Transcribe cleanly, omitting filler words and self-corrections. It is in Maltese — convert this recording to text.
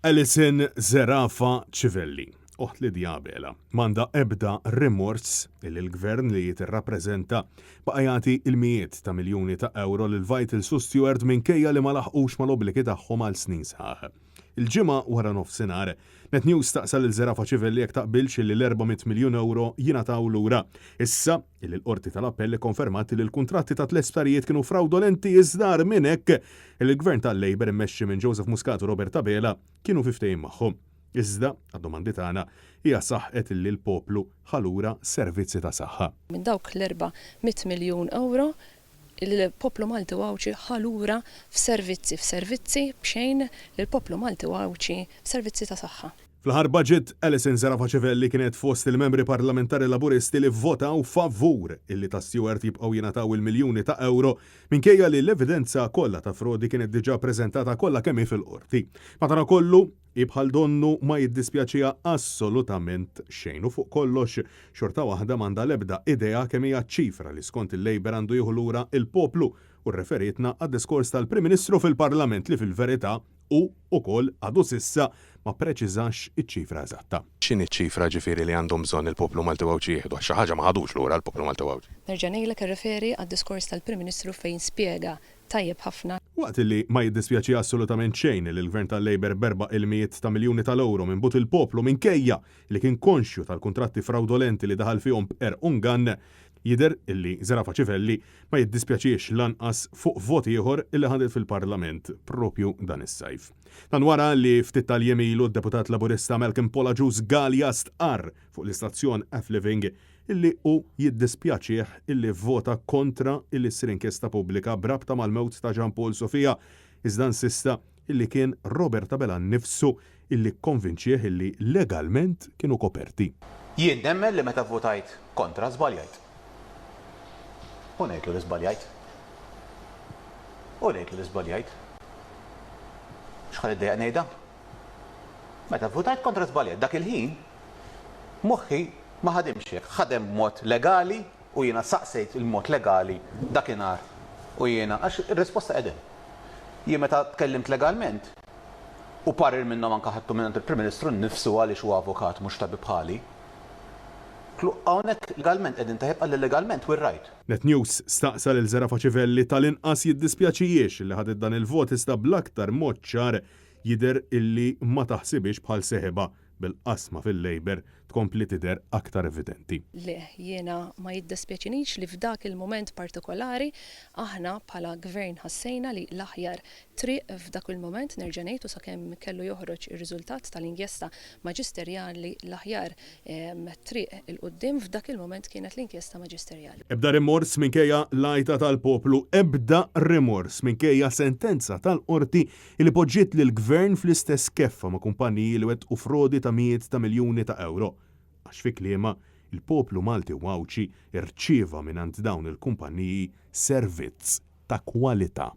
Alison Zerafa Civelli, oħt li diabela, manda ebda remors il-gvern li jitirrappreżenta baqajati il-mijiet ta' miljoni ta' euro l-Vital Su Stewart minkejja li ma laħqux mal-obbligi tagħhom għal snin sħaħ. Il-ġimgħa wara nofsinhar, Net News taqsal il-Zerafa Civelli jekk taqbilx li l-400 miljun euro jingħataw lura. Issa il-qorti tal-appell konfermat li l-kuntratti ta' tliet sptarijiet kienu fraudolenti iżdar minn hekk il-gvern tal-Labor immexxi minn Joseph Muscat u Robert Tabela kienu fiftejn magħhom. Iżda, għad-domandi tagħna hija saħqet li l-poplu ħalura servizzi ta' saħħa. Minn dawk l-400 miljun euro il-poplu Malti Wawċi ħalura f'servizzi bxejn il-poplu Malti Wawċi f'servizzi ta' saħħa. Fl-ħar budget, Alison Zerafa Civelli kienet fost il-membri parlamentari laburisti li votaw favur illi ta' Stewart jibqgħu jingħataw il-miljuni ta' euro minkejja li l-evidenza kollha ta' frodi kienet diġà preżentata kollha kemm fil-qorti. Madankollu ibħal donnu ma jiddispjaċija assolutament xejn u fuq kollox xorta waħda m'għandha l-ebda idea kemm hija ċifra li skont il-Labor għandu jieħu lura il-poplu u rreferitna għad-diskors tal-Prim Ministru fil-Parlament li fil-verità u wkoll għadu sissa ma preċiżax iċ-ċifra eżatta. X'inhi ċifra ġifieri li għandhom bżonn il-poplu Malti Wawċi jieħdu xi ħaġa ma ħadux lura l-poplu Malti Wawċi. Nerġa' ngħidlek irreferi għad-diskors tal-Prim Ministru fejn spjega tajjeb ħafna. Waqt li ma jiddispjaċi assolutament xejn li l-gvern tal-Labor berba il-mijiet ta' miljuni tal-euro minn but il-poplu minkejja li kien konxju tal-kuntratti fraudolenti li daħal fihom b'er ungan, jider illi Zerafa Civelli ma jiddispjaċiex lanqas fuq voti ieħor illi ħadet fil-Parlament propju dan is-sajf. Dan wara li ftit tal-jemilu d-deputat laburista Malcolm Polajus Galja stqarr fuq l-istazzjon F-Living illi hu jiddispjaċih illi vota kontra illi ssir inkjesta pubblika brabta mal-mewt ta' Jean Paul Sofia iżda insista illi kien Robert Tabela nnifsu illi konvinċih illi legalment kienu koperti. Jien nemmen li meta votajt kontra żbaljajt. U ngħidlu li żbaljajt. X'ħal iddejjaq ngħidha? Meta votajt kontra żbaljajt dak il-ħin moħħi ma ħadimx hekk, ħadem mod legali u jiena saqsejt il-mod legali dakinhar u jiena għax ir-risposta qegħdin. Jien meta tkellimt legalment u parir minnhom anke ħadtu minn il-Prim Ministru nnifsu għaliex huwa avukat mhux tabib bħali. Hawnhekk legalment qegħdin taħeb għal legalment we're right. Net News staqsa lil Zerafa Civelli tal-inqas jiddispjaċijiex li ħadet dan il-vot iżda bl-aktar mod ċar jidher illi ma taħsibix bħal seħeba bil-qasma fil-Labor tkompli tidher aktar evidenti. Le, jiena ma jiddispjaċinix li f'dak il-moment partikolari aħna bħala gvern ħassejna li l-aħjar triq f'dak il-moment nerġa' ngħid u sakemm kellu joħroġ ir-riżultat tal-inkjesta maġisterjali l-aħjar triq il-qudiem f'dak il-moment kienet l-inkjesta maġisterjali. Ebda remors minkejja lajta tal-poplu, ebda remors minkejja sentenza tal-qorti li poġġiet lill-gvern fl-istess keffa ma' kumpaniji li wettqu frodi ta' mijiet ta' miljuni ta' euro. Għax fi kliema il-poplu Malti Wawċi irċieva mingħand dawn il-kumpaniji servizz ta' kwalità.